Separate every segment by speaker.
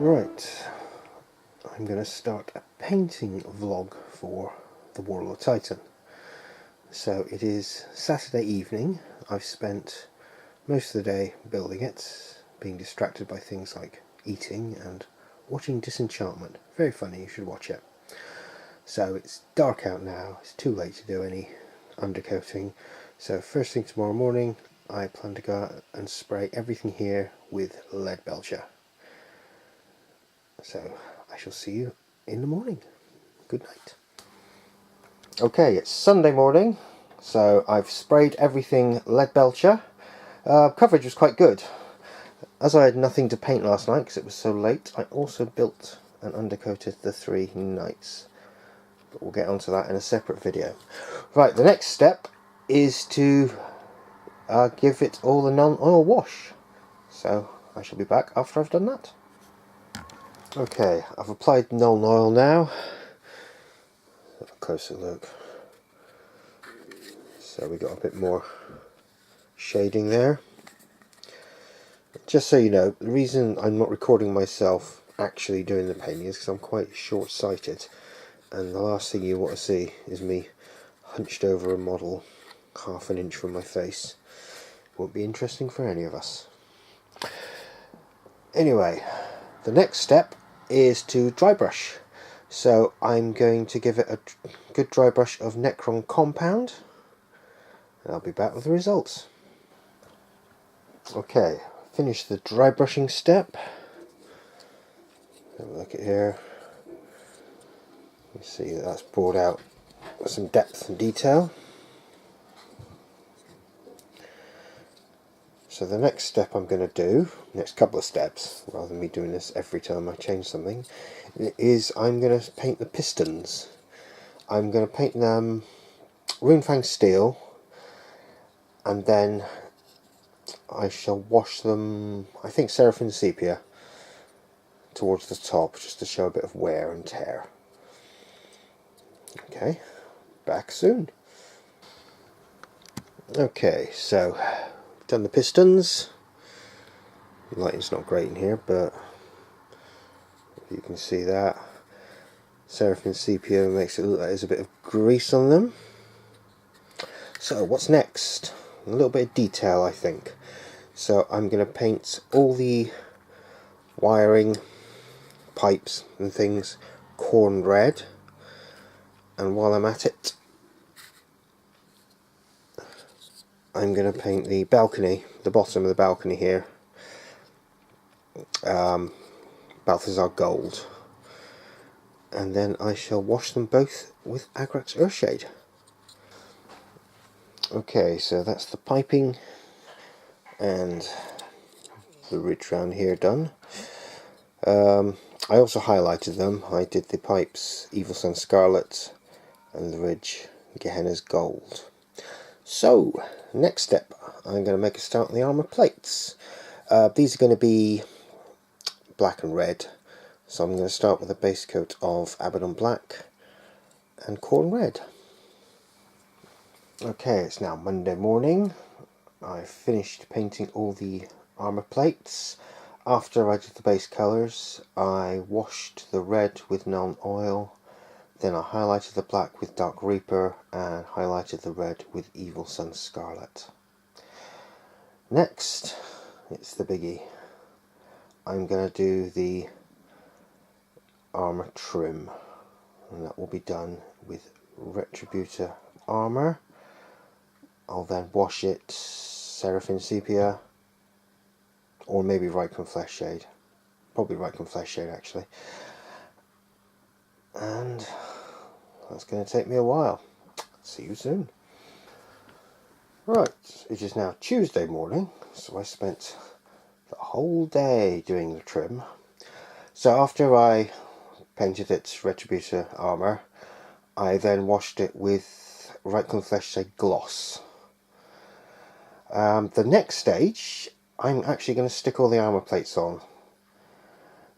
Speaker 1: Right, I'm going to start a painting vlog for the Warlord Titan. So it is Saturday evening. I've spent most of the day building it, being distracted by things like eating and watching Disenchantment. Very funny, you should watch it. So it's dark out now, it's too late to do any undercoating. So first thing tomorrow morning, I plan to go out and spray everything here with lead belcher. So I shall see you in the morning. Good night. Okay, it's Sunday morning, so I've sprayed everything lead belcher. Coverage was quite good. As I had nothing to paint last night because it was so late, I also built and undercoated the 3 knights. But we'll get onto that in a separate video. Right, the next step is to give it all the non-oil wash. So I shall be back after I've done that. Okay, I've applied non-oil now. Have a closer look. So we got a bit more shading there. Just so you know, the reason I'm not recording myself actually doing the painting is because I'm quite short-sighted, and the last thing you want to see is me hunched over a model half an inch from my face. Won't be interesting for any of us. Anyway, the next step is to dry brush. So I'm going to give it a good dry brush of Necron Compound, and I'll be back with the results. Okay, finish the dry brushing step. Have a look at here. You see that that's brought out some depth and detail. So the next step I'm going to do, next couple of steps, rather than me doing this every time I change something, is I'm going to paint the pistons. I'm going to paint them Runefang Steel, and then I shall wash them, I think, Seraphim Sepia towards the top, just to show a bit of wear and tear. Okay, back soon. Okay, so done the pistons. The lighting's not great in here, but you can see that. Seraphim Sepia makes it look like there's a bit of grease on them. So what's next? A little bit of detail, I think. So I'm going to paint all the wiring, pipes and things corn red, and while I'm at it, I'm going to paint the balcony, the bottom of the balcony here, Balthazar Gold, and then I shall wash them both with Agrax Earthshade. Okay, so that's the piping and the ridge round here done. I also highlighted them. I did the pipes Evil Sun Scarlet and the ridge Gehenna's Gold. So, next step, I'm going to make a start on the armour plates. These are going to be black and red, so I'm going to start with a base coat of Abaddon Black and Corn Red. Okay, it's now Monday morning. I've finished painting all the armour plates. After I did the base colours, I washed the red with non-oil, then I highlighted the black with Dark Reaper and highlighted the red with Evil Sun Scarlet. Next, it's the biggie. I'm going to do the armour trim, and that will be done with Retributor armour. I'll then wash it Seraphim Sepia, or maybe Rycon Flesh Shade. Probably Rycon Flesh Shade actually. And that's going to take me a while. See you soon. Right, it is now Tuesday morning, so I spent the whole day doing the trim. So after I painted its Retributor armour, I then washed it with Rycon Flesh Shade Gloss. The next stage, I'm actually going to stick all the armour plates on.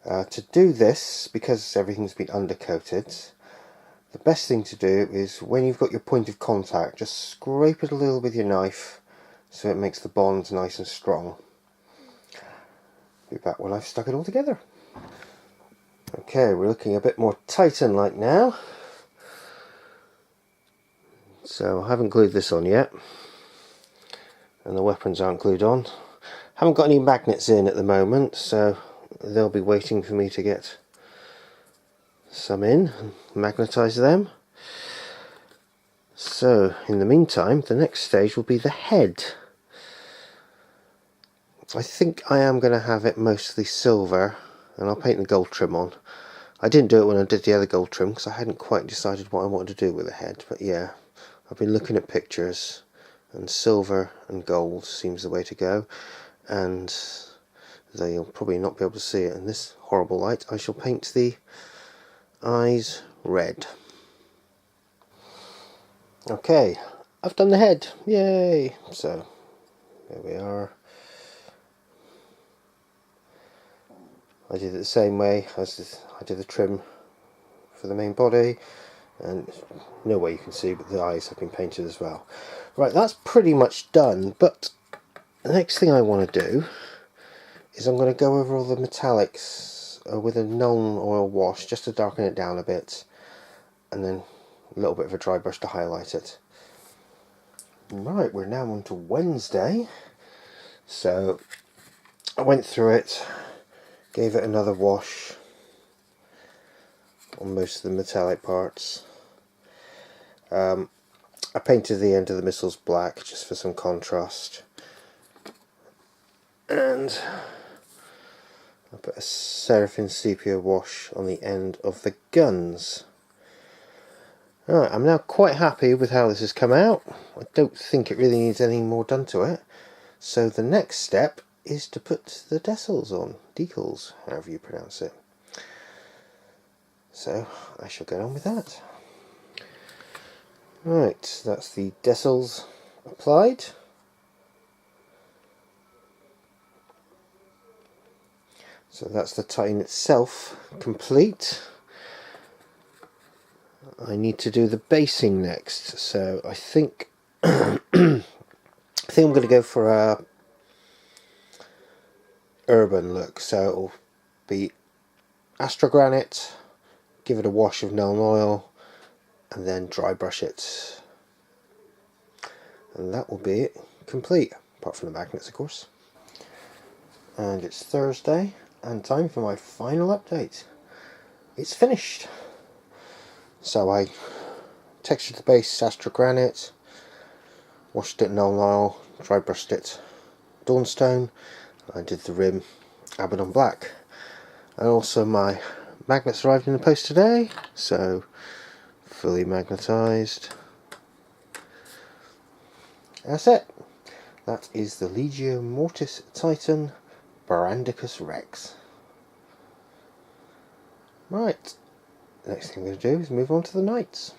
Speaker 1: To do this, because everything's been undercoated, the best thing to do is when you've got your point of contact, just scrape it a little with your knife so it makes the bond nice and strong. Be back when I've stuck it all together. Okay, we're looking a bit more Titan-like now. So I haven't glued this on yet, and the weapons aren't glued on. Haven't got any magnets in at the moment, so they'll be waiting for me to get some in and magnetise them. So in the meantime, the next stage will be the head. I think I am going to have it mostly silver, and I'll paint the gold trim on. I didn't do it when I did the other gold trim because I hadn't quite decided what I wanted to do with the head, but yeah, I've been looking at pictures and silver and gold seems the way to go, and though you'll probably not be able to see it in this horrible light, I shall paint the eyes red. Okay, I've done the head, yay! So there we are. I did it the same way as I did the trim for the main body, and no way you can see, but the eyes have been painted as well. Right, that's pretty much done, but the next thing I want to do is I'm going to go over all the metallics with a Nuln oil wash just to darken it down a bit, and then a little bit of a dry brush to highlight it. Right, we're now on to Wednesday, so I went through it, gave it another wash on most of the metallic parts. I painted the end of the missiles black just for some contrast, and I put a Seraphim sepia wash on the end of the guns. Alright, I'm now quite happy with how this has come out. I don't think it really needs any more done to it. So the next step is to put the decals on. Decals, however you pronounce it. So I shall get on with that. Right, that's the decals applied. So that's the Titan itself complete. I need to do the basing next, so I think I think I'm going to go for a urban look. So it'll be astrogranite, give it a wash of Nuln oil, and then dry brush it, and that will be it complete, apart from the magnets of course. And it's Thursday and time for my final update. It's finished. So I textured the base astrogranite, washed it in Nuln oil, dry brushed it Dawnstone, I did the rim Abaddon black, and also my magnets arrived in the post today, so fully magnetised. That's it. That is the Legio Mortis Titan Brandicus Rex. Right, the next thing I'm going to do is move on to the knights.